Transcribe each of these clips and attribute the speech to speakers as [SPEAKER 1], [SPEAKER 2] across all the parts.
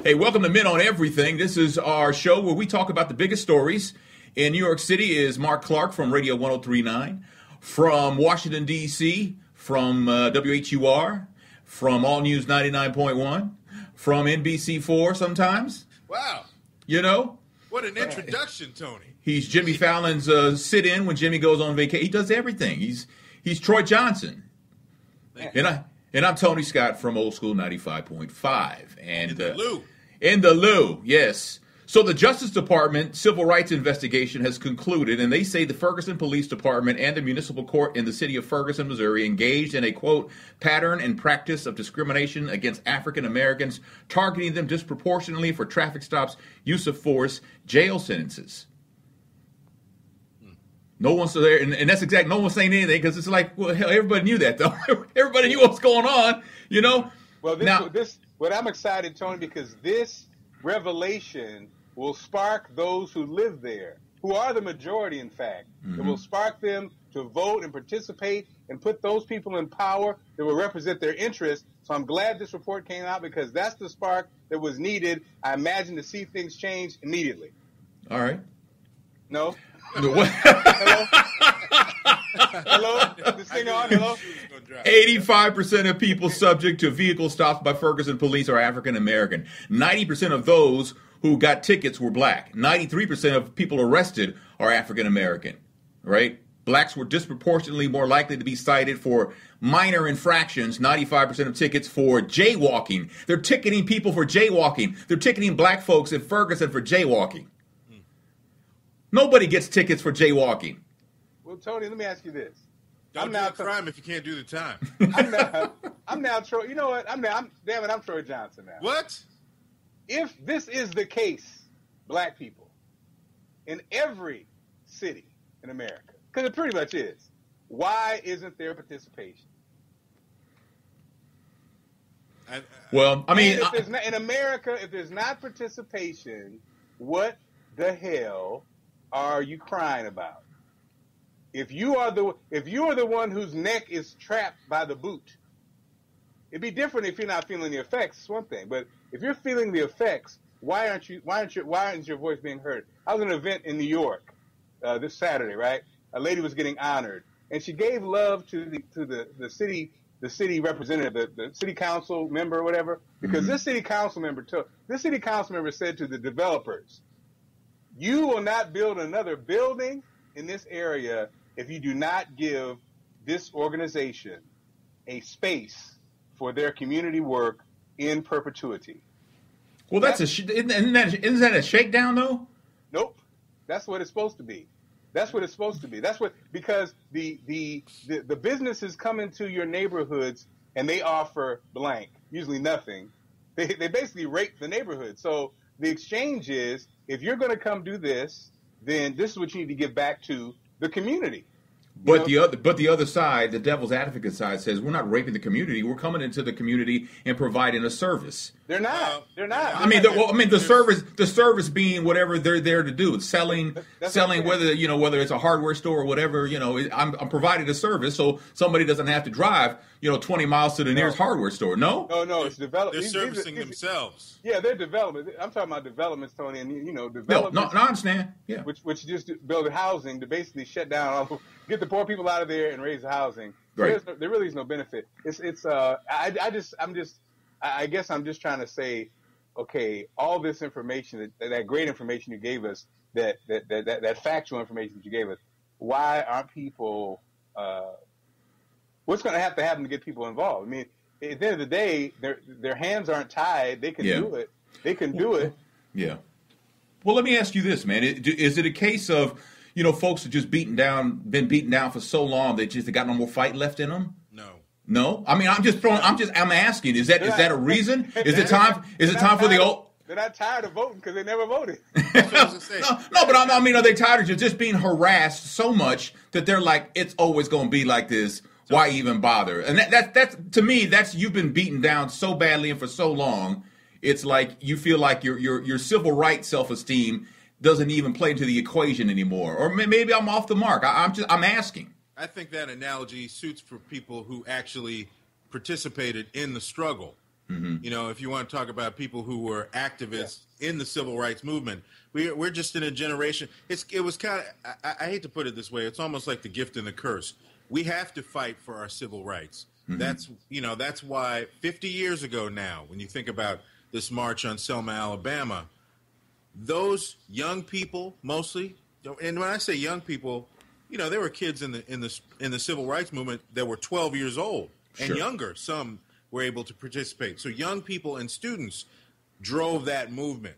[SPEAKER 1] Hey, welcome to Men on Everything. This is our show where we talk about the biggest stories. In New York City is Mark Clark from Radio 103.9. From Washington, D.C., from WHUR, from All News 99.1, from NBC4 sometimes.
[SPEAKER 2] Wow.
[SPEAKER 1] You know?
[SPEAKER 2] What an introduction, Tony.
[SPEAKER 1] He's Jimmy Fallon's sit-in when Jimmy goes on vacation. He does everything. He's Troy Johnson. And I'm Tony Scott from Old School 95.5. And
[SPEAKER 2] in the Lou.
[SPEAKER 1] In the Lou, yes. So the Justice Department civil rights investigation has concluded, and they say the Ferguson Police Department and the municipal court in the city of Ferguson, Missouri, engaged in a, quote, pattern and practice of discrimination against African Americans, targeting them disproportionately for traffic stops, use of force, jail sentences. No one's there, and that's exactly, no one's saying anything because it's like, well, hell, everybody knew that, though. Everybody knew what's going on, you know?
[SPEAKER 3] Well, what I'm excited, Tony, because this revelation will spark those who live there, who are the majority, in fact. Mm-hmm. It will spark them to vote and participate and put those people in power that will represent their interests. So I'm glad this report came out because that's the spark that was needed, I imagine, to see things change immediately.
[SPEAKER 1] All right.
[SPEAKER 3] No?
[SPEAKER 1] What?
[SPEAKER 3] Hello? Hello? This thing on? Hello?
[SPEAKER 1] 85% of people subject to vehicle stops by Ferguson police are African American. 90% of those who got tickets were black. 93% of people arrested are African American. Right? Blacks were disproportionately more likely to be cited for minor infractions. 95% of tickets for jaywalking. They're ticketing people for jaywalking. They're ticketing black folks in Ferguson for jaywalking. Nobody gets tickets for jaywalking.
[SPEAKER 3] Well, Tony, let me ask you this.
[SPEAKER 2] Don't do a crime if you can't do the time.
[SPEAKER 3] I'm now Troy. You know what? I'm Troy Johnson now.
[SPEAKER 2] What?
[SPEAKER 3] If this is the case, black people, in every city in America, because it pretty much is, why isn't there participation?
[SPEAKER 1] Well, I mean,
[SPEAKER 3] in America, if there's not participation, what the hell are you crying about? If you are the one whose neck is trapped by the boot, it'd be different if you're not feeling the effects. It's one thing, but if you're feeling the effects, why isn't your voice being heard? I was at an event in New York this Saturday, right? A lady was getting honored, and she gave love to the city representative, the city council member or whatever, because this city council member said to the developers, "You will not build another building in this area if you do not give this organization a space for their community work in perpetuity."
[SPEAKER 1] Well, isn't that a shakedown though?
[SPEAKER 3] Nope. That's what it's supposed to be. Because the businesses come into your neighborhoods and they offer blank, usually nothing. They basically rape the neighborhood. So the exchange is, if you're going to come do this, then this is what you need to give back to the community.
[SPEAKER 1] But the other side, the devil's advocate side, says we're not raping the community. We're coming into the community and providing a service.
[SPEAKER 3] They're not.
[SPEAKER 1] The service being whatever they're there to do. It's selling whether it's a hardware store or whatever. I'm providing a service, so somebody doesn't have to drive 20 miles to the nearest hardware store. No,
[SPEAKER 3] it's development.
[SPEAKER 2] They're servicing themselves.
[SPEAKER 3] Yeah, they're development. I'm talking about developments, Tony, and
[SPEAKER 1] development. No, I understand. Yeah,
[SPEAKER 3] which just build housing to basically shut down get the poor people out of there and raise the housing.
[SPEAKER 1] Right.
[SPEAKER 3] There really is no benefit. I guess I'm just trying to say, okay, all this information, that great information you gave us, that factual information that you gave us, why aren't people? What's going to happen to get people involved? I mean, at the end of the day, their hands aren't tied. They can do it. They can do it.
[SPEAKER 1] Yeah. Well, let me ask you this, man. Is it a case of folks have just been beaten down for so long they got no more fight left in them? No. I mean, I'm asking. Is that a reason? Is it time for the old?
[SPEAKER 3] They're not tired of voting because they never voted.
[SPEAKER 1] No, but I mean, are they tired of just being harassed so much that they're like, it's always going to be like this? Why even bother? And that's to me, you've been beaten down so badly and for so long. It's like you feel like your civil rights self-esteem doesn't even play into the equation anymore. Or maybe I'm off the mark. I'm asking.
[SPEAKER 2] I think that analogy suits for people who actually participated in the struggle. You know, if you want to talk about people who were activists in the civil rights movement, we're just in a generation. It was kind of, I hate to put it this way, it's almost like the gift and the curse. We have to fight for our civil rights. That's why 50 years ago now, when you think about this march on Selma, Alabama, those young people mostly, and when I say young people, you know, there were kids in the civil rights movement that were 12 years old and younger. Some were able to participate. So young people and students drove that movement,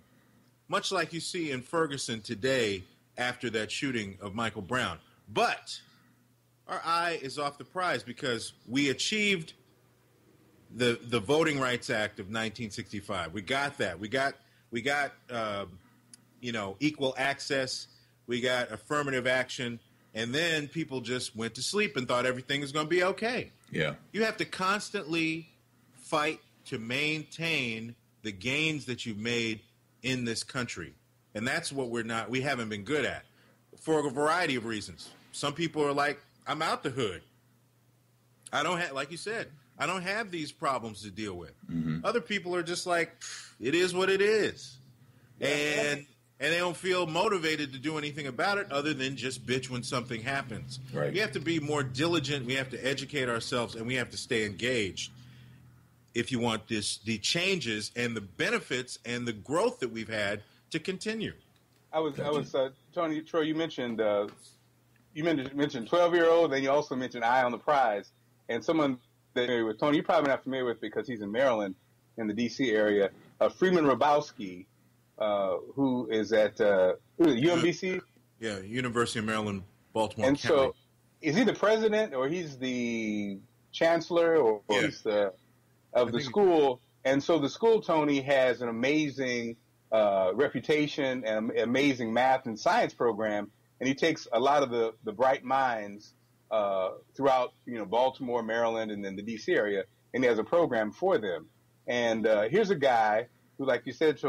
[SPEAKER 2] much like you see in Ferguson today after that shooting of Michael Brown. But our eye is off the prize because we achieved the Voting Rights Act of 1965. We got that. We got equal access. We got affirmative action. And then people just went to sleep and thought everything was going to be okay.
[SPEAKER 1] Yeah.
[SPEAKER 2] You have to constantly fight to maintain the gains that you've made in this country. And that's what we haven't been good at for a variety of reasons. Some people are like, I'm out the hood. I don't have, like you said, I don't have these problems to deal with. Other people are just like, it is what it is. And they don't feel motivated to do anything about it other than just bitch when something happens.
[SPEAKER 1] Right.
[SPEAKER 2] We have to be more diligent. We have to educate ourselves, and we have to stay engaged if you want the changes and the benefits and the growth that we've had to continue.
[SPEAKER 3] Tony, Troy, you mentioned 12-year-old, and you also mentioned eye on the prize. And someone that familiar with Tony, you're probably not familiar with because he's in Maryland, in the D.C. area, Freeman Rabowski, who is at UMBC?
[SPEAKER 2] Yeah, University of Maryland, Baltimore
[SPEAKER 3] and
[SPEAKER 2] County.
[SPEAKER 3] So is he the president or he's the chancellor or he's the school? And so the school, Tony, has an amazing reputation and amazing math and science program. And he takes a lot of the bright minds throughout, Baltimore, Maryland, and then the D.C. area, and he has a program for them. And here's a guy who, like you said,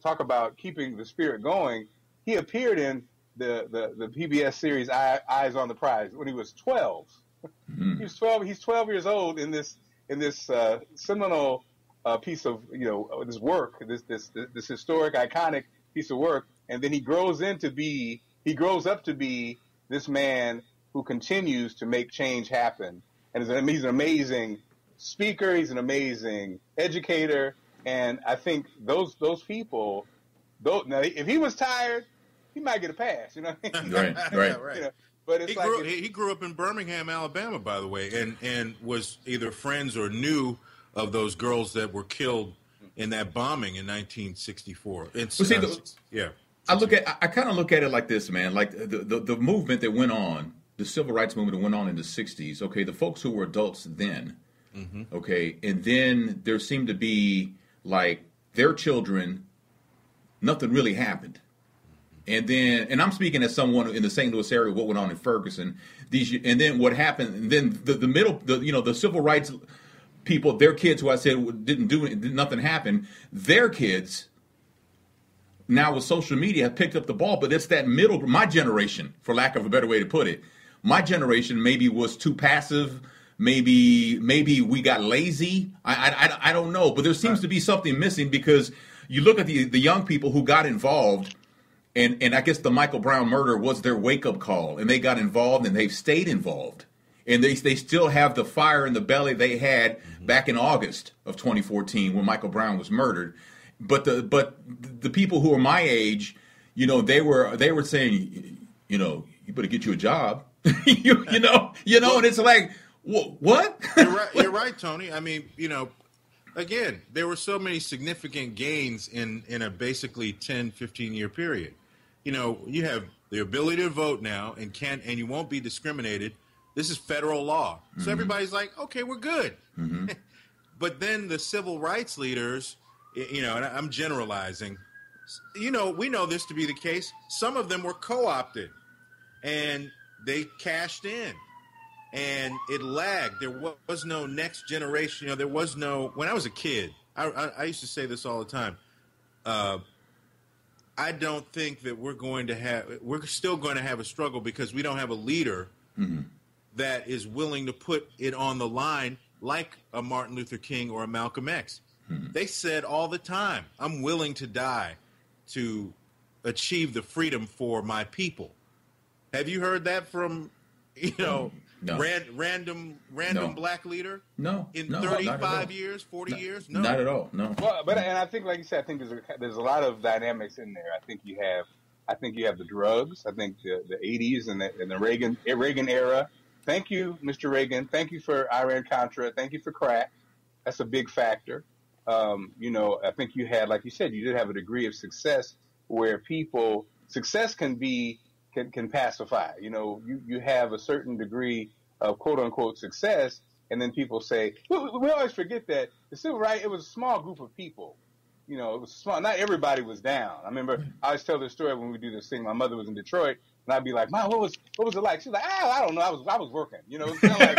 [SPEAKER 3] talk about keeping the spirit going. He appeared in the PBS series Eyes on the Prize when he was 12. He was 12. He's 12 years old in this seminal piece of this work, this historic, iconic piece of work, and then he grows up to be this man who continues to make change happen. And he's an amazing speaker. He's an amazing educator. And I think those people, now if he was tired, he might get a pass. You know what I mean?
[SPEAKER 1] Right.
[SPEAKER 3] But it's
[SPEAKER 2] he grew up in Birmingham, Alabama, by the way, and was either friends or knew of those girls that were killed in that bombing in 1964.
[SPEAKER 1] I kind of look at it like this, man. Like the movement that went on, the civil rights movement that went on in the 60s. Okay, the folks who were adults then. Okay, and then there seemed to be like their children, nothing really happened. And I'm speaking as someone in the St. Louis area, what went on in Ferguson. And then what happened, and then the civil rights people, their kids who I said nothing happen, their kids now with social media have picked up the ball, but it's that my generation, for lack of a better way to put it, my generation maybe was too passive. Maybe we got lazy. I don't know, but there seems to be something missing because you look at the young people who got involved, and I guess the Michael Brown murder was their wake up call, and they got involved and they've stayed involved, and they still have the fire in the belly they had back in August of 2014 when Michael Brown was murdered. But the people who are my age, they were saying, you better get you a job, and it's like. What?
[SPEAKER 2] You're right, Tony. I mean, again, there were so many significant gains in a basically 10, 15-year period. You have the ability to vote now and you won't be discriminated. This is federal law. So everybody's like, okay, we're good. But then the civil rights leaders, and I'm generalizing, we know this to be the case. Some of them were co-opted and they cashed in. And it lagged. There was no next generation. There was no. When I was a kid, I used to say this all the time. I don't think that we're still going to have a struggle because we don't have a leader that is willing to put it on the line like a Martin Luther King or a Malcolm X. They said all the time, I'm willing to die to achieve the freedom for my people. Have you heard that from,
[SPEAKER 1] No.
[SPEAKER 2] random
[SPEAKER 1] No.
[SPEAKER 2] black leader?
[SPEAKER 1] No.
[SPEAKER 2] In
[SPEAKER 1] No,
[SPEAKER 2] 35 years, 40 years? No.
[SPEAKER 1] Not at all. No.
[SPEAKER 3] Well, and I think, like you said, I think there's a lot of dynamics in there. I think you have the drugs. I think the 80s and the Reagan era. Thank you, Mr. Reagan. Thank you for Iran-Contra. Thank you for crack. That's a big factor. I think you had, like you said, you did have a degree of success where success can pacify. You have a certain degree of quote unquote success, and then people say, we always forget that the civil rights, it was a small group of people. It was small. Not everybody was down. I remember I always tell this story when we do this thing. My mother was in Detroit, and I'd be like, "Mom, what was it like?" She's like, I don't know. I was working. It's kind of like,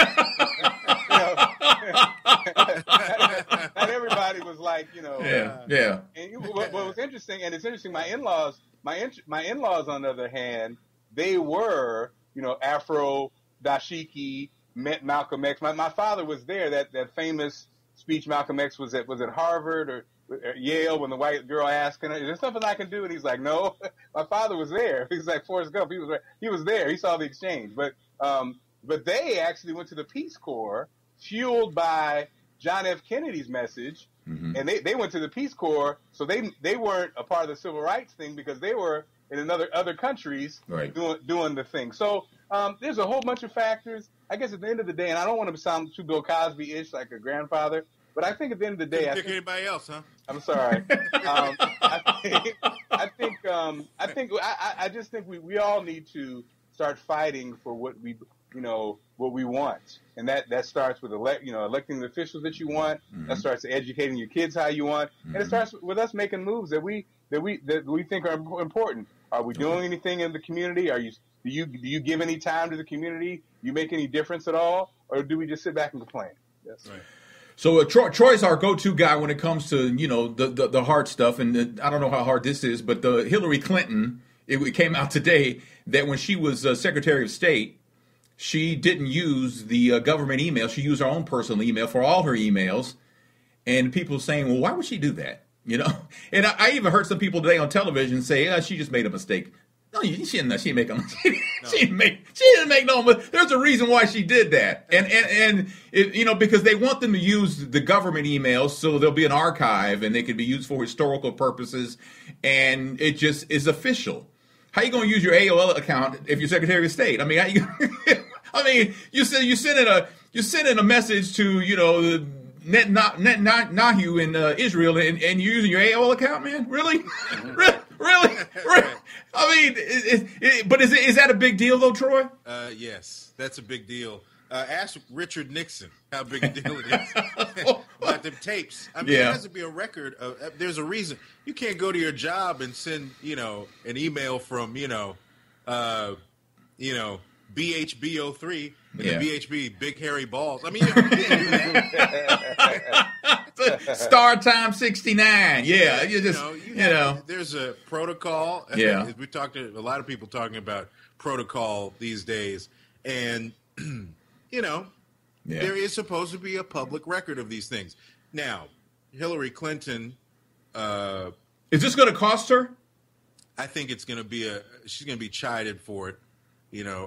[SPEAKER 3] not everybody was like,
[SPEAKER 1] Yeah.
[SPEAKER 3] And what was interesting, and it's interesting, my in-laws, on the other hand, they were, Afro dashiki, met Malcolm X. My father was there. That famous speech Malcolm X was at Harvard or Yale when the white girl asked, "Is there something I can do?" And he's like, "No." My father was there. He's like Forrest Gump. He was there. He saw the exchange. But they actually went to the Peace Corps, fueled by John F. Kennedy's message, and they went to the Peace Corps. So they weren't a part of the civil rights thing because they were in other countries doing the thing. So there's a whole bunch of factors. I guess at the end of the day, and I don't want to sound too Bill Cosby-ish like a grandfather, but I think at the end of the day,
[SPEAKER 2] Pick anybody else, huh?
[SPEAKER 3] I'm sorry. I just think we all need to start fighting for what we want, and that starts with electing the officials that you want. That starts educating your kids how you want, and it starts with us making moves that we think are important. Are we doing anything in the community? Do you give any time to the community? You make any difference at all, or do we just sit back and complain? Yes.
[SPEAKER 2] Right.
[SPEAKER 1] So Troy's our go-to guy when it comes to the hard stuff, and I don't know how hard this is, but the Hillary Clinton, it came out today that when she was Secretary of State, she didn't use the government email; she used her own personal email for all her emails, and people saying, "Well, why would she do that?" And I even heard some people today on television say, "She just made a mistake." No, she didn't make a mistake. She didn't make no mistake. There's a reason why she did that. And because they want them to use the government emails so there'll be an archive and they can be used for historical purposes. And it just is official. How you going to use your AOL account if you're Secretary of State? I mean, you send in a message to, the Netanyahu in Israel and you're using your AOL account, man? Really? Really? I mean, but is that a big deal, though, Troy?
[SPEAKER 2] Yes, that's a big deal. Ask Richard Nixon how big a deal it is about them tapes. I mean, there has to be a record. There's a reason. You can't go to your job and send, an email from, BHB03 and the BHB Big Hairy Balls. I mean, you can't do that.
[SPEAKER 1] Star Time 69. Yeah,
[SPEAKER 2] there's a protocol.
[SPEAKER 1] Yeah,
[SPEAKER 2] we talked to a lot of people talking about protocol these days, and there is supposed to be a public record of these things. Now, Hillary Clinton,
[SPEAKER 1] is this going to cost her?
[SPEAKER 2] I think it's going to be she's going to be chided for it.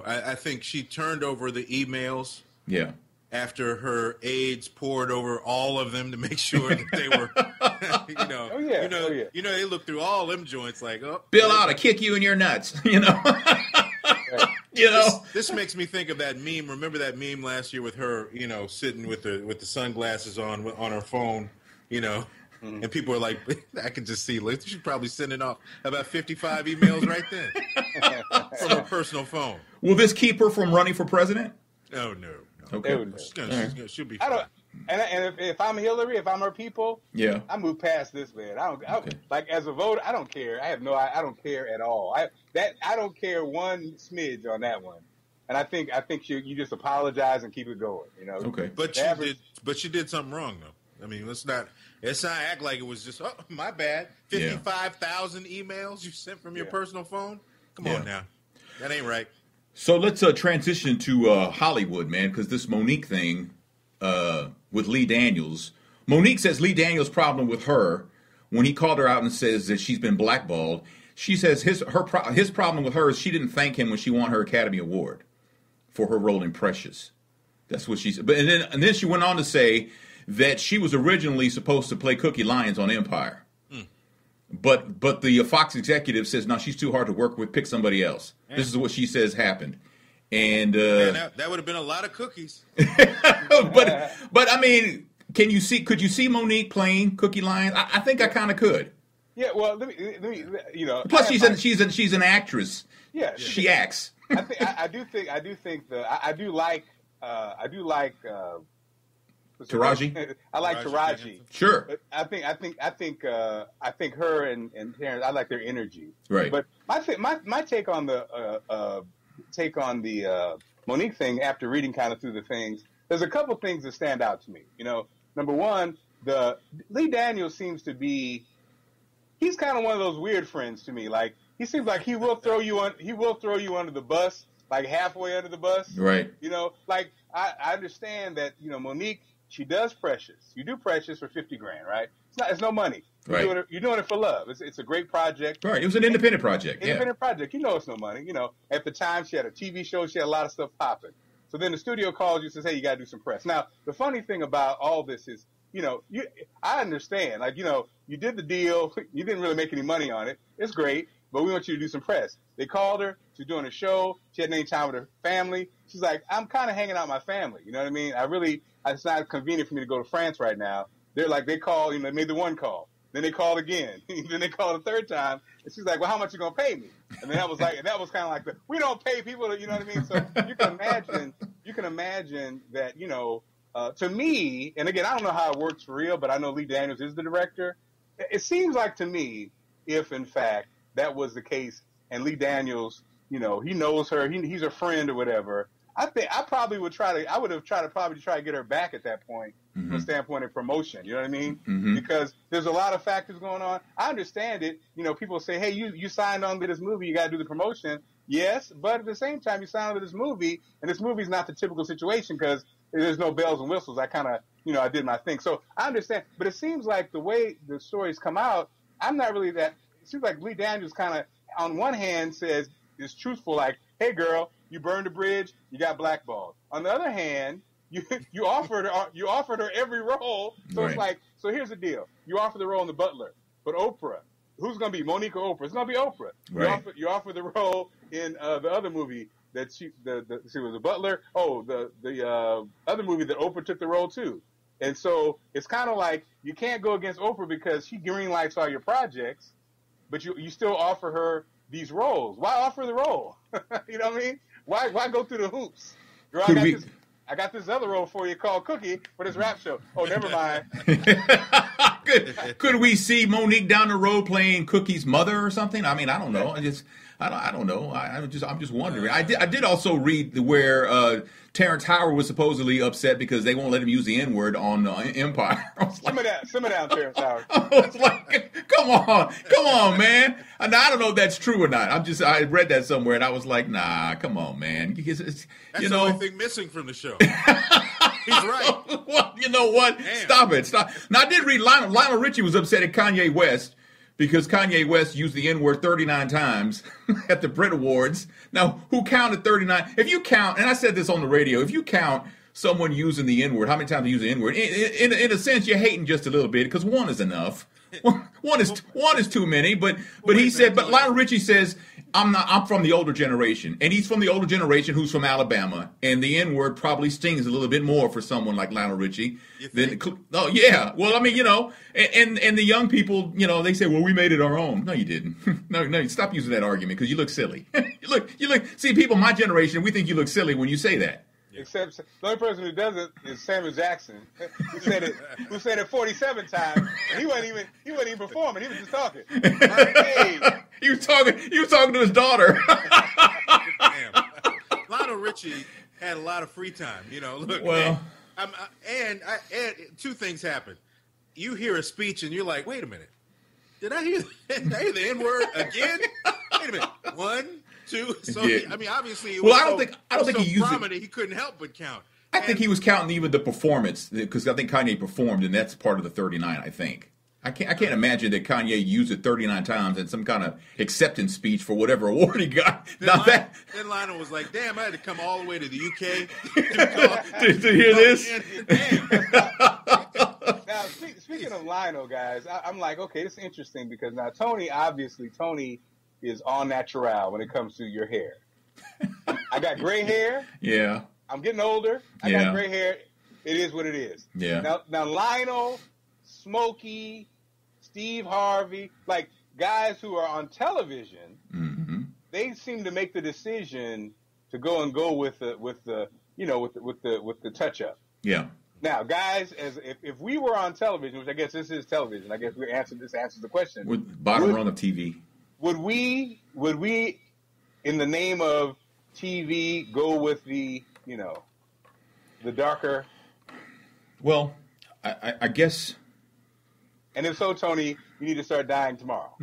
[SPEAKER 2] I think she turned over the emails.
[SPEAKER 1] Yeah.
[SPEAKER 2] After her aides poured over all of them to make sure that they were, they looked through all them joints like, oh,
[SPEAKER 1] Bill ought to kick you in your nuts,
[SPEAKER 2] This makes me think of that meme. Remember that meme last year with her, sitting with the sunglasses on her phone, and people are like, I can just see, she's probably sending off about 55 emails right then from her personal phone.
[SPEAKER 1] Will this keep her from running for president?
[SPEAKER 2] Oh, no.
[SPEAKER 1] Okay.
[SPEAKER 2] She'll be fine.
[SPEAKER 3] And if I'm Hillary, if I'm her people, I move past this, man. I don't like as a voter. I don't care. I don't care at all. I don't care one smidge on that one. And I think you just apologize and keep it going.
[SPEAKER 1] Okay.
[SPEAKER 2] But she did something wrong though. I mean, let's not act like it was just my bad. 55,000 emails you sent from your personal phone. Come on now, that ain't right.
[SPEAKER 1] So let's transition to Hollywood, man, because this Monique thing with Lee Daniels. Monique says Lee Daniels' problem with her, when he called her out and says that she's been blackballed, she says his problem with her is she didn't thank him when she won her Academy Award for her role in Precious. That's what she said. But and then she went on to say that she was originally supposed to play Cookie Lyons on Empire. But the Fox executive says, no, she's too hard to work with, pick somebody else. This is what she says happened. And
[SPEAKER 2] that would have been a lot of cookies.
[SPEAKER 1] but I mean, could you see Monique playing Cookie Lyons? I think I kind of could.
[SPEAKER 3] Yeah, well, let me
[SPEAKER 1] Plus, she's an actress.
[SPEAKER 3] Yeah,
[SPEAKER 1] she acts.
[SPEAKER 3] I do like
[SPEAKER 1] Taraji.
[SPEAKER 3] I like Taraji.
[SPEAKER 1] Sure.
[SPEAKER 3] But I think her and Terrence, I like their energy.
[SPEAKER 1] Right.
[SPEAKER 3] But my take on the Monique thing after reading kind of through the things, there's a couple things that stand out to me. Number one, the Lee Daniels seems to be, he's kind of one of those weird friends to me. Like, he seems like he will throw you under the bus, like halfway under the bus.
[SPEAKER 1] Right.
[SPEAKER 3] Like I understand that, Monique, she does Precious. You do Precious for $50,000, right? It's no money. You're doing it for love. It's a great project.
[SPEAKER 1] Right. It was an independent project.
[SPEAKER 3] Independent project. It's no money. At the time she had a TV show, she had a lot of stuff popping. So then the studio calls you and says, hey, you got to do some press. Now, the funny thing about all this is, I understand. Like, you did the deal. You didn't really make any money on it. It's great, but we want you to do some press. They called her. She's doing a show. She hadn't any time with her family. She's like, I'm kind of hanging out with my family. You know what I mean? It's not convenient for me to go to France right now. They're like, they call, they made the one call. Then they called again. Then they called a third time. And she's like, well, how much you going to pay me? And then that was kind of like, we don't pay people to, you know what I mean? So you can imagine that, to me, and again, I don't know how it works for real, but I know Lee Daniels is the director. It seems like to me, if in fact that was the case and Lee Daniels, he knows her, he's a friend or whatever, I think I would have tried to get her back at that point from a standpoint of promotion. You know what I mean?
[SPEAKER 1] Mm-hmm.
[SPEAKER 3] Because there's a lot of factors going on. I understand it. People say, hey, you signed on to this movie, you got to do the promotion. Yes, but at the same time, you signed on to this movie, and this movie's not the typical situation because there's no bells and whistles. I kind of, I did my thing. So I understand. But it seems like the way the stories come out, I'm not really that. It seems like Lee Daniels kind of, on one hand, is truthful, like, hey, girl, you burned a bridge, you got blackballed. On the other hand, you offered her every role. So It's like, so here's the deal. You offer the role in The Butler, but Oprah, who's going to be, Monique or Oprah? It's going to be Oprah.
[SPEAKER 1] Right.
[SPEAKER 3] You offer the role in the other movie that she was a Butler. Oh, the other movie that Oprah took the role too. And so it's kind of like you can't go against Oprah because she greenlights all your projects, but you still offer her these roles. Why offer the role? You know what I mean? Why go through the hoops? Girl, I got this other role for you called Cookie for this rap show. Oh, never mind.
[SPEAKER 1] Could we see Monique down the road playing Cookie's mother or something? I mean, I don't know. I don't know. I'm just wondering. I did also read where Terrence Howard was supposedly upset because they won't let him use the N-word on Empire. I was like,
[SPEAKER 3] simmer down, Terrence Howard.
[SPEAKER 1] I was like, come on, man. And I don't know if that's true or not. I read that somewhere and I was like, nah, come on, man.
[SPEAKER 2] That's the only thing missing from the show. He's right.
[SPEAKER 1] Well, you know what?
[SPEAKER 2] Damn.
[SPEAKER 1] Stop. Now, I did read Lionel Richie was upset at Kanye West because Kanye West used the N-word 39 times at the Brit Awards. Now, who counted 39? If you count, and I said this on the radio, if you count someone using the N-word, how many times they use the N-word, in a sense, you're hating just a little bit because one is enough. One is too many, but Lionel Richie says, I'm from the older generation, and he's from the older generation who's from Alabama, and the N-word probably stings a little bit more for someone like Lionel Richie. Oh yeah, well I mean and the young people they say, well, we made it our own. No, you didn't. No, stop using that argument because you look silly. you look. See, people my generation, we think you look silly when you say that.
[SPEAKER 3] Except the only person who does it is Imes-Jackson, who said it 47 times. And he wasn't even performing. He was just talking. Hey.
[SPEAKER 1] He was talking to his daughter.
[SPEAKER 2] Damn. Lionel Richie had a lot of free time. Look.
[SPEAKER 1] Well,
[SPEAKER 2] and two things happen. You hear a speech and you're like, wait a minute. Did I hear the N-word again? Wait a minute. 1, 2. So
[SPEAKER 1] yeah.
[SPEAKER 2] I mean, obviously,
[SPEAKER 1] I don't think he used
[SPEAKER 2] prominent, he couldn't help but count.
[SPEAKER 1] I think he was counting even the performance, because I think Kanye performed, and that's part of the 39, I think. I can't imagine that Kanye used it 39 times in some kind of acceptance speech for whatever award he got.
[SPEAKER 2] Then Lionel was like, damn, I had to come all the way to the UK
[SPEAKER 1] to hear this.
[SPEAKER 3] Now, speaking of Lionel, guys, I'm like, okay, this is interesting because now Tony is all natural when it comes to your hair. I got gray hair.
[SPEAKER 1] Yeah.
[SPEAKER 3] I'm getting older. I got gray hair. It is what it is.
[SPEAKER 1] Yeah.
[SPEAKER 3] Now Lionel, Smokey, Steve Harvey, like guys who are on television, they seem to make the decision to go with the touch up.
[SPEAKER 1] Yeah.
[SPEAKER 3] Now, guys, if we were on television, which I guess this is television, I guess this answers the question.
[SPEAKER 1] Bottom rung of TV.
[SPEAKER 3] Would we, in the name of TV, go with the darker?
[SPEAKER 1] Well, I guess.
[SPEAKER 3] And if so, Tony, you need to start dying tomorrow.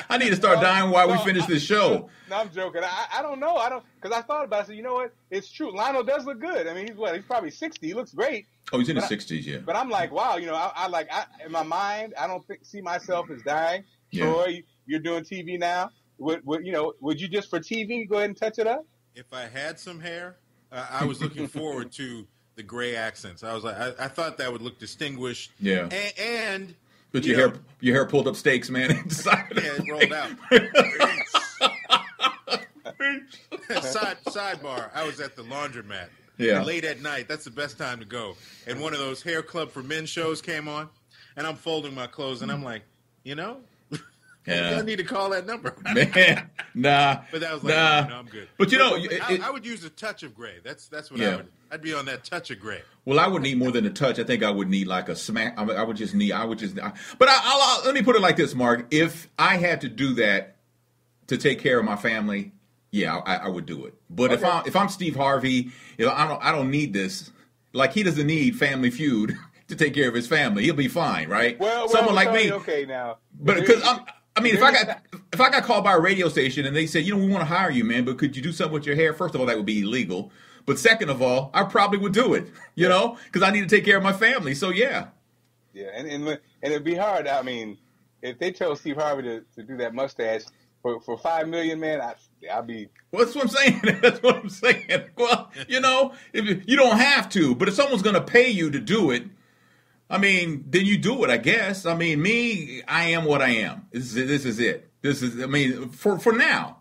[SPEAKER 1] I need to start dying while we finish this show.
[SPEAKER 3] No, I'm joking. I don't know. Because I thought about it. I said, you know what? It's true. Lionel does look good. I mean, he's probably 60. He looks great.
[SPEAKER 1] Oh, he's in his 60s, yeah.
[SPEAKER 3] But I'm like, wow, in my mind, I don't see myself as dying.
[SPEAKER 1] Yeah.
[SPEAKER 3] Troy, you're doing TV now. Would you just for TV go ahead and touch it up?
[SPEAKER 2] If I had some hair, I was looking forward to the gray accents. I was like, I thought that would look distinguished.
[SPEAKER 1] Yeah.
[SPEAKER 2] And
[SPEAKER 1] but your hair pulled up stakes, man.
[SPEAKER 2] It rolled out. Sidebar. I was at the laundromat.
[SPEAKER 1] Yeah.
[SPEAKER 2] Late at night. That's the best time to go. And one of those Hair Club for Men shows came on, and I'm folding my clothes, and I'm like, I need to call that number.
[SPEAKER 1] Man, nah.
[SPEAKER 2] But that was like,
[SPEAKER 1] nah.
[SPEAKER 2] I'm good.
[SPEAKER 1] But
[SPEAKER 2] I would use a touch of gray. That's what I would. I'd be on that touch of gray.
[SPEAKER 1] Well, I would need more than a touch. I think I would need like a smack. But let me put it like this, Mark. If I had to do that to take care of my family, yeah, I would do it. But okay. if I'm Steve Harvey, I don't need this. Like he doesn't need Family Feud to take care of his family. He'll be fine, right?
[SPEAKER 3] Well,
[SPEAKER 1] someone like me.
[SPEAKER 3] Okay, now.
[SPEAKER 1] But because if I got called by a radio station and they said, we want to hire you, man, but could you do something with your hair? First of all, that would be illegal. But second of all, I probably would do it, because I need to take care of my family. So yeah.
[SPEAKER 3] Yeah, and it'd be hard. I mean, if they chose Steve Harvey to do that mustache for $5 million, man, I'd be.
[SPEAKER 1] Well, that's what I'm saying. That's what I'm saying. Well, if you don't have to, but if someone's going to pay you to do it, I mean, then you do it, I guess. I mean, I am what I am. This is it. For now.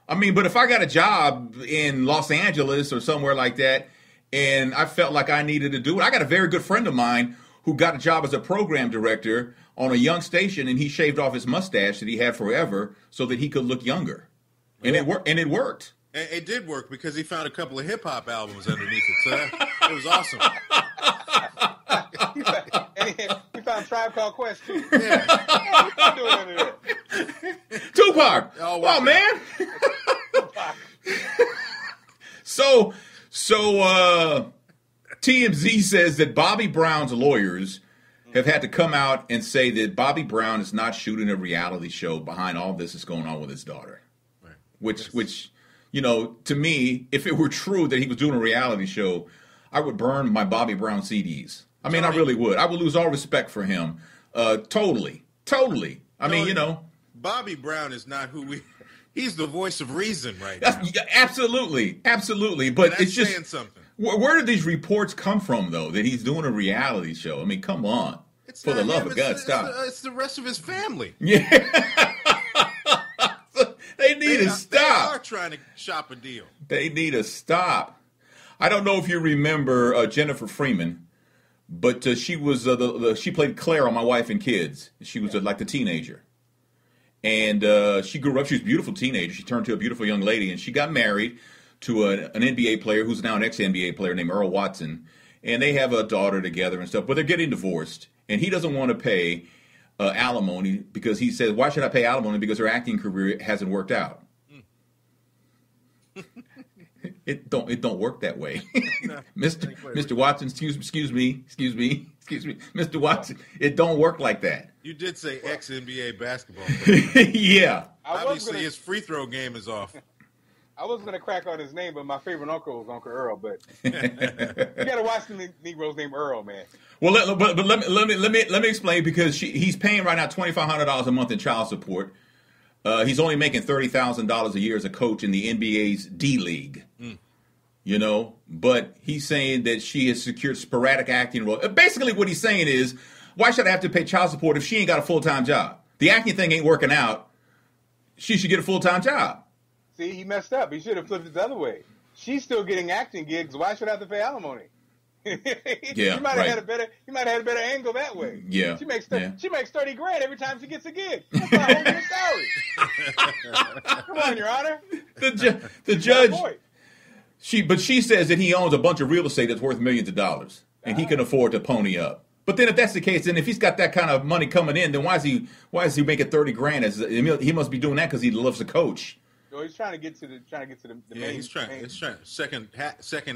[SPEAKER 1] I mean, but if I got a job in Los Angeles or somewhere like that, and I felt like I needed to do it, I got a very good friend of mine who got a job as a program director on a young station, and he shaved off his mustache that he had forever so that he could look younger. And it worked. And it worked.
[SPEAKER 2] It did work because he found a couple of hip hop albums underneath it. So it was awesome.
[SPEAKER 3] He found Tribe Called Quest too. Yeah. What you doing under there?
[SPEAKER 1] Tupac. Oh man. So TMZ says that Bobby Brown's lawyers have had to come out and say that Bobby Brown is not shooting a reality show behind all this that's going on with his daughter. Right. Which to me, if it were true that he was doing a reality show, I would burn my Bobby Brown CDs. I mean, I really would. I would lose all respect for him. Totally. I mean,
[SPEAKER 2] Bobby Brown is not who we... He's the voice of reason right
[SPEAKER 1] now. Absolutely. But it's just...
[SPEAKER 2] saying something.
[SPEAKER 1] Where did these reports come from, though, that he's doing a reality show? I mean, come on. For the love of God, stop.
[SPEAKER 2] It's the rest of his family.
[SPEAKER 1] Yeah. They need to stop.
[SPEAKER 2] They are trying to shop a deal.
[SPEAKER 1] They need to stop. I don't know if you remember Jennifer Freeman, but she was she played Claire on My Wife and Kids. She was like the teenager. And she grew up. She was a beautiful teenager. She turned to a beautiful young lady, and she got married to an NBA player who's now an ex-NBA player named Earl Watson. And they have a daughter together and stuff, but they're getting divorced. And he doesn't want to pay alimony because he says, why should I pay alimony? Because her acting career hasn't worked out. It don't work that way. No, Mr. Watson, excuse me. Mr. Watson, it don't work like that.
[SPEAKER 2] You did say ex-NBA basketball.
[SPEAKER 1] Yeah.
[SPEAKER 2] Obviously, his free throw game is off.
[SPEAKER 3] I was gonna crack on his name, but my favorite uncle was Uncle Earl. But you gotta watch the Negroes named Earl, man.
[SPEAKER 1] Well, let me explain, because he's paying right now $2,500 a month in child support. He's only making $30,000 a year as a coach in the NBA's D League. You know, but he's saying that she has secured sporadic acting role. Basically, what he's saying is, why should I have to pay child support if she ain't got a full-time job? The acting thing ain't working out. She should get a full-time job.
[SPEAKER 3] See, he messed up. He should have flipped it the other way. She's still getting acting gigs. Why should I have to pay alimony?
[SPEAKER 1] Yeah,
[SPEAKER 3] he might have had a better angle that way.
[SPEAKER 1] Yeah,
[SPEAKER 3] she makes $30 grand every time she gets a gig. That's not holding her salary. Come on, Your Honor.
[SPEAKER 1] The judge. She says that he owns a bunch of real estate that's worth millions of dollars, and he can afford to pony up. But then, if that's the case, then if he's got that kind of money coming in, then why is he making $30 grand? He must be doing that because he loves to coach.
[SPEAKER 3] So he's trying to get to the main.
[SPEAKER 2] He's trying second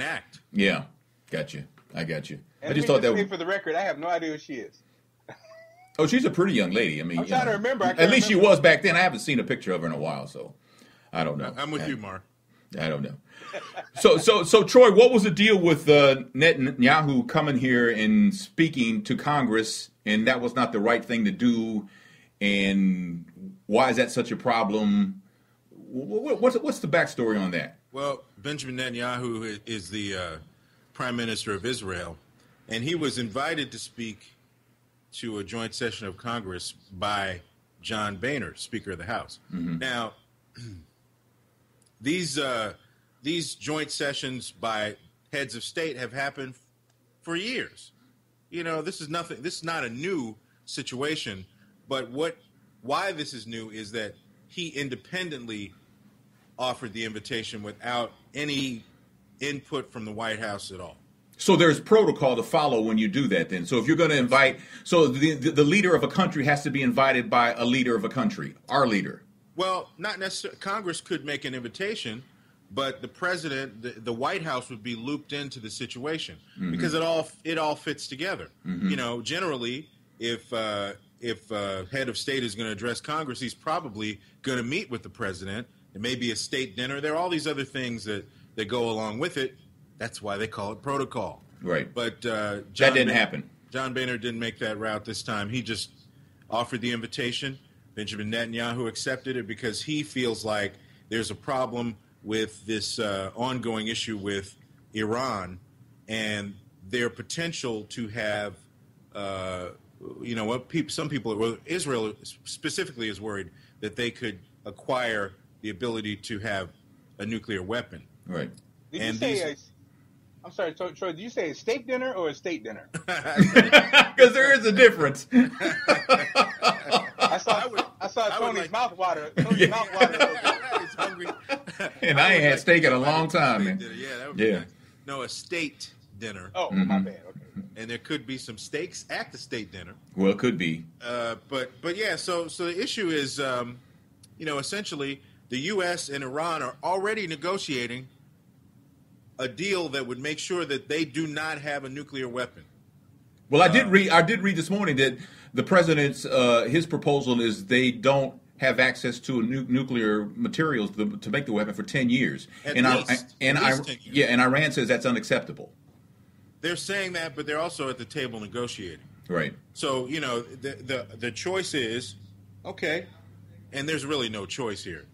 [SPEAKER 2] act.
[SPEAKER 1] Yeah, got you. I got you.
[SPEAKER 3] And
[SPEAKER 1] I just thought that.
[SPEAKER 3] For the record, I have no idea who she is.
[SPEAKER 1] Oh, she's a pretty young lady. I mean,
[SPEAKER 3] I'm trying to remember.
[SPEAKER 1] At least she was back then. I haven't seen a picture of her in a while, so I don't know.
[SPEAKER 2] I'm with you, Mark.
[SPEAKER 1] I don't know. So Troy, what was the deal with Netanyahu coming here and speaking to Congress, and that was not the right thing to do, and why is that such a problem? What's the backstory on that?
[SPEAKER 2] Well, Benjamin Netanyahu is the Prime Minister of Israel, and he was invited to speak to a joint session of Congress by John Boehner, Speaker of the House. Mm-hmm. Now, these joint sessions by heads of state have happened for years. You know, this is nothing. This is not a new situation. But why this is new is that he independently offered the invitation without any input from the White House at all.
[SPEAKER 1] So there's protocol to follow when you do that then. So if you're going to invite, so the leader of a country has to be invited by a leader of a country, our leader.
[SPEAKER 2] Well, not necessarily. Congress could make an invitation, but the president, the White House would be looped into the situation because it all fits together. Mm-hmm. You know, generally, if head of state is going to address Congress, he's probably going to meet with the president. It may be a state dinner. There are all these other things that go along with it. That's why they call it protocol.
[SPEAKER 1] Right.
[SPEAKER 2] But
[SPEAKER 1] that didn't happen.
[SPEAKER 2] John Boehner didn't make that route this time. He just offered the invitation. Benjamin Netanyahu accepted it because he feels like there's a problem with this ongoing issue with Iran and their potential to have, some people, Israel specifically is worried that they could acquire the ability to have a nuclear weapon.
[SPEAKER 1] Right.
[SPEAKER 3] I'm sorry, Troy, did you say a steak dinner or a state dinner?
[SPEAKER 1] Because there is a difference.
[SPEAKER 3] I saw Tony's mouth water. Tony's mouth water.
[SPEAKER 2] He's hungry.
[SPEAKER 1] And I ain't had steak in a long time, man.
[SPEAKER 2] Yeah, that would be nice. No, a state dinner.
[SPEAKER 3] Oh, my bad. Okay.
[SPEAKER 2] And there could be some steaks at the state dinner.
[SPEAKER 1] Well, it could be.
[SPEAKER 2] But yeah. So the issue is, essentially, the U.S. and Iran are already negotiating a deal that would make sure that they do not have a nuclear weapon.
[SPEAKER 1] Well, I did read this morning that the president's his proposal is they don't have access to nuclear materials to make the weapon for 10 years.
[SPEAKER 2] At least 10 years.
[SPEAKER 1] Yeah, and Iran says that's unacceptable.
[SPEAKER 2] They're saying that, but they're also at the table negotiating.
[SPEAKER 1] Right.
[SPEAKER 2] So, the choice is, okay, and there's really no choice here.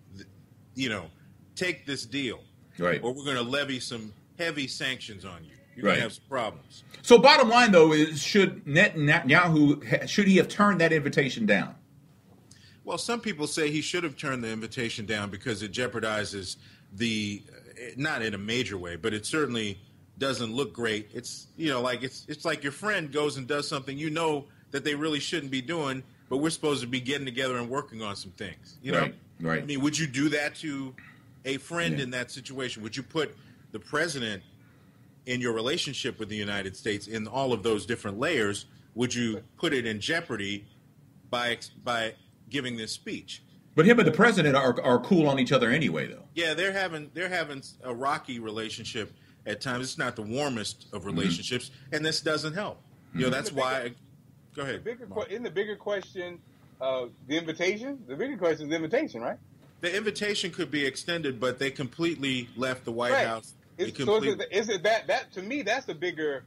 [SPEAKER 2] Take this deal.
[SPEAKER 1] Right.
[SPEAKER 2] Or we're going to levy some heavy sanctions on you. You're
[SPEAKER 1] right.
[SPEAKER 2] going to have some problems.
[SPEAKER 1] So bottom line, though, is should Netanyahu, should he have turned that invitation down?
[SPEAKER 2] Well, some people say he should have turned the invitation down because it jeopardizes not in a major way, but it certainly doesn't look great. It's, it's like your friend goes and does something that they really shouldn't be doing, but we're supposed to be getting together and working on some things.
[SPEAKER 1] Right.
[SPEAKER 2] I mean, would you do that to a friend in that situation? Would you put the president in your relationship with the United States in all of those different layers? Would you put it in jeopardy by giving this speech?
[SPEAKER 1] But him and the president are cool on each other anyway, though. Yeah,
[SPEAKER 2] they're having a rocky relationship at times. It's not the warmest of relationships, and this doesn't help. That's why. Go ahead.
[SPEAKER 3] In the bigger question, the invitation. The bigger question is the invitation, right?
[SPEAKER 2] The invitation could be extended, but they completely left the White House.
[SPEAKER 3] Is it that to me that's the bigger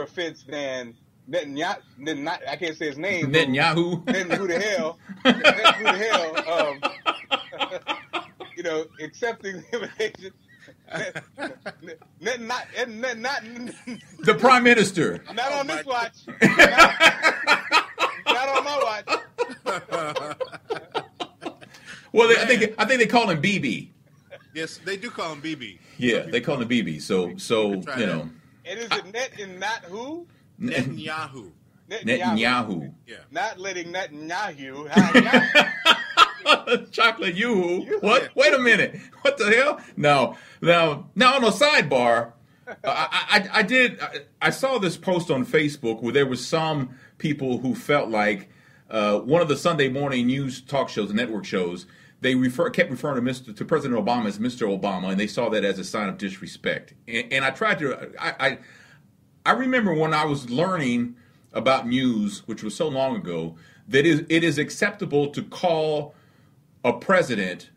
[SPEAKER 3] offense than Netanyahu? I can't say his name.
[SPEAKER 1] Netanyahu.
[SPEAKER 3] Who the hell? Who the hell? Accepting the invitation. Not
[SPEAKER 1] the Prime Minister.
[SPEAKER 3] Not on this watch. Not on my watch.
[SPEAKER 1] Well, I think they call him BB.
[SPEAKER 2] Yes, they do call him BB.
[SPEAKER 1] Yeah, they call him BB. So you know.
[SPEAKER 3] And is it net and not who?
[SPEAKER 2] Netanyahu.
[SPEAKER 1] Netanyahu.
[SPEAKER 2] Yeah.
[SPEAKER 3] Not letting Netanyahu.
[SPEAKER 1] Chocolate yoo-hoo. What? Wait a minute. What the hell? Now on a sidebar, I saw this post on Facebook where there was some people who felt like one of the Sunday morning news talk shows, the network shows, they kept referring to President Obama as Mr. Obama, and they saw that as a sign of disrespect. And I tried to, I remember when I was learning about news, which was so long ago, that it is acceptable to call a president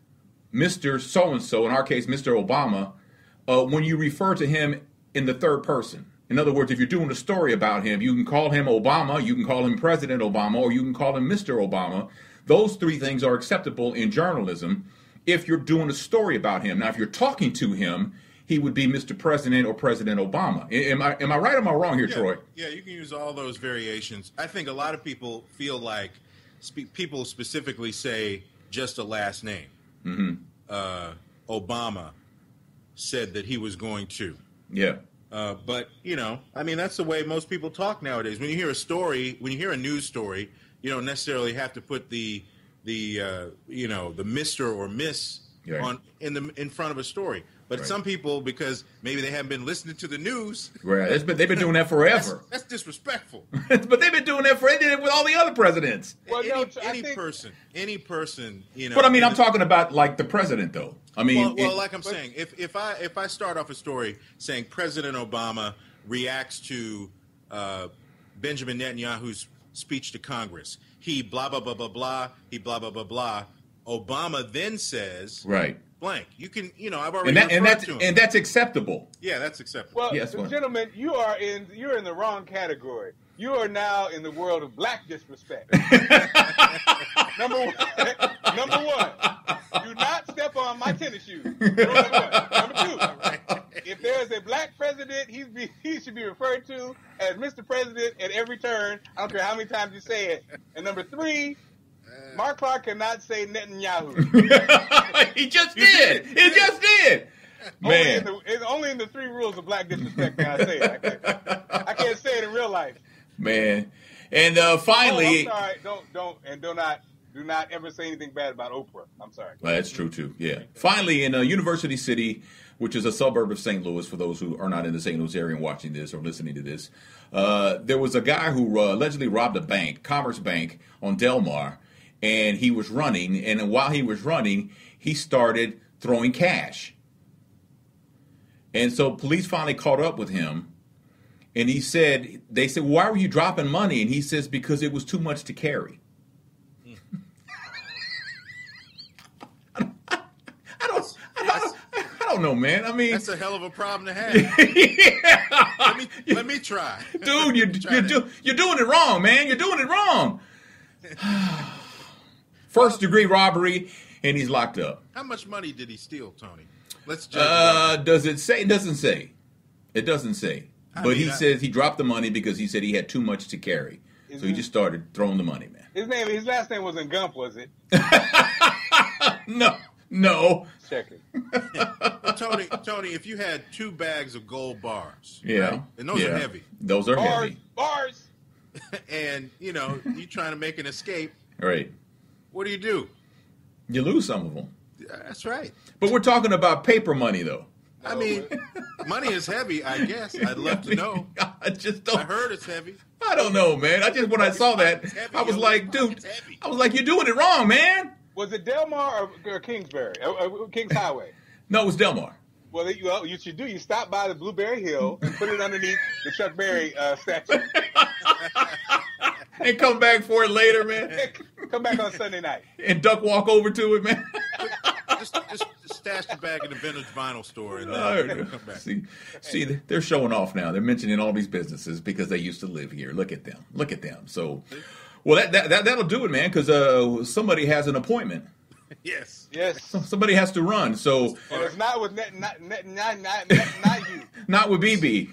[SPEAKER 1] Mr. So-and-so, in our case, Mr. Obama, when you refer to him in the third person. In other words, if you're doing a story about him, you can call him Obama, you can call him President Obama, or you can call him Mr. Obama. Those three things are acceptable in journalism if you're doing a story about him. Now, if you're talking to him, he would be Mr. President or President Obama. Am I right or am I wrong here, Troy?
[SPEAKER 2] Yeah, you can use all those variations. I think a lot of people feel like people specifically say just a last name. Mm-hmm. Obama said that he was going to.
[SPEAKER 1] Yeah.
[SPEAKER 2] But, that's the way most people talk nowadays. When you hear a story, when you hear a news story, you don't necessarily have to put the Mr. or Miss in front of a story. But some people, because maybe they haven't been listening to the news.
[SPEAKER 1] Right. They've been doing that forever.
[SPEAKER 2] That's disrespectful.
[SPEAKER 1] But they've been doing that forever. They did it with all the other presidents.
[SPEAKER 2] Well, any person,
[SPEAKER 1] But I mean, I'm talking about like the president, though. I mean,
[SPEAKER 2] like I'm saying, if I start off a story saying President Obama reacts to Benjamin Netanyahu's speech to Congress, he blah blah blah blah blah, he blah blah blah blah. Obama then says,
[SPEAKER 1] right.
[SPEAKER 2] Blank. You can, I've already referred to him.
[SPEAKER 1] And that's acceptable.
[SPEAKER 2] Yeah, that's acceptable.
[SPEAKER 3] Well,
[SPEAKER 1] yes,
[SPEAKER 3] gentlemen, you're in the wrong category. You are now in the world of black disrespect. Number one, do not step on my tennis shoes. Number two, if there is a black president, he should be referred to as Mr. President at every turn. I don't care how many times you say it. And number three, Mark Clark cannot say Netanyahu.
[SPEAKER 1] He just did. He just did. Man.
[SPEAKER 3] It's only in the three rules of black disrespect can I say it. I can't say it in real life.
[SPEAKER 1] Man. And finally.
[SPEAKER 3] I'm sorry. Do not ever say anything bad about Oprah. I'm sorry.
[SPEAKER 1] Well, that's true, too. Yeah. Finally, in University City, which is a suburb of St. Louis, for those who are not in the St. Louis area and watching this or listening to this, there was a guy who allegedly robbed a bank, Commerce Bank, on Delmar. And he was running, and while he was running, he started throwing cash. And so police finally caught up with him, and they said, why were you dropping money? And he says, because it was too much to carry. I don't know, man. I mean,
[SPEAKER 2] that's a hell of a problem to have.
[SPEAKER 1] Yeah.
[SPEAKER 2] Let me try.
[SPEAKER 1] Dude, you're doing it wrong, man. You're doing it wrong. First degree robbery, and he's locked up.
[SPEAKER 2] How much money did he steal, Tony? Let's judge.
[SPEAKER 1] Does it say? It doesn't say. It doesn't say. But he says he dropped the money because he said he had too much to carry. So he just started throwing the money, man.
[SPEAKER 3] His last name wasn't Gump, was it?
[SPEAKER 1] No.
[SPEAKER 3] Check it.
[SPEAKER 2] Well, Tony, if you had 2 bags of gold bars,
[SPEAKER 1] yeah,
[SPEAKER 2] right? And those are heavy.
[SPEAKER 1] Those are heavy.
[SPEAKER 3] Bars.
[SPEAKER 2] And you're trying to make an escape.
[SPEAKER 1] Right.
[SPEAKER 2] What do?
[SPEAKER 1] You lose some of them.
[SPEAKER 2] That's right.
[SPEAKER 1] But we're talking about paper money, though.
[SPEAKER 2] I mean, money is heavy, I guess. I'd love to know.
[SPEAKER 1] I just don't.
[SPEAKER 2] I heard it's heavy.
[SPEAKER 1] I don't know, man. When I saw that, I was like, dude, you're doing it wrong, man.
[SPEAKER 3] Was it Delmar or Kingsbury? Kings Highway?
[SPEAKER 1] No, it was Delmar.
[SPEAKER 3] Well, you should do. You stop by the Blueberry Hill and put it underneath the Chuck Berry statue.
[SPEAKER 1] And come back for it later, man.
[SPEAKER 3] Come back on Sunday night.
[SPEAKER 1] And duck walk over to it, man.
[SPEAKER 2] just stash the bag in the vintage vinyl store and then come back.
[SPEAKER 1] See, they're showing off now. They're mentioning all these businesses because they used to live here. Look at them. Look at them. So, well, that'll do it, man. Because somebody has an appointment.
[SPEAKER 2] Yes.
[SPEAKER 1] Somebody has to run. So
[SPEAKER 3] and it's not with not you.
[SPEAKER 1] Not with BB.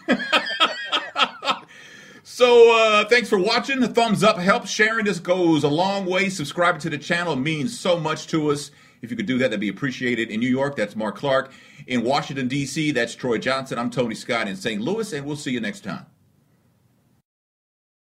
[SPEAKER 1] So thanks for watching. A thumbs up helps. Sharing this goes a long way. Subscribing to the channel means so much to us. If you could do that, that'd be appreciated. In New York, that's Mark Clark. In Washington, D.C., that's Troy Johnson. I'm Tony Scott in St. Louis, and we'll see you next time.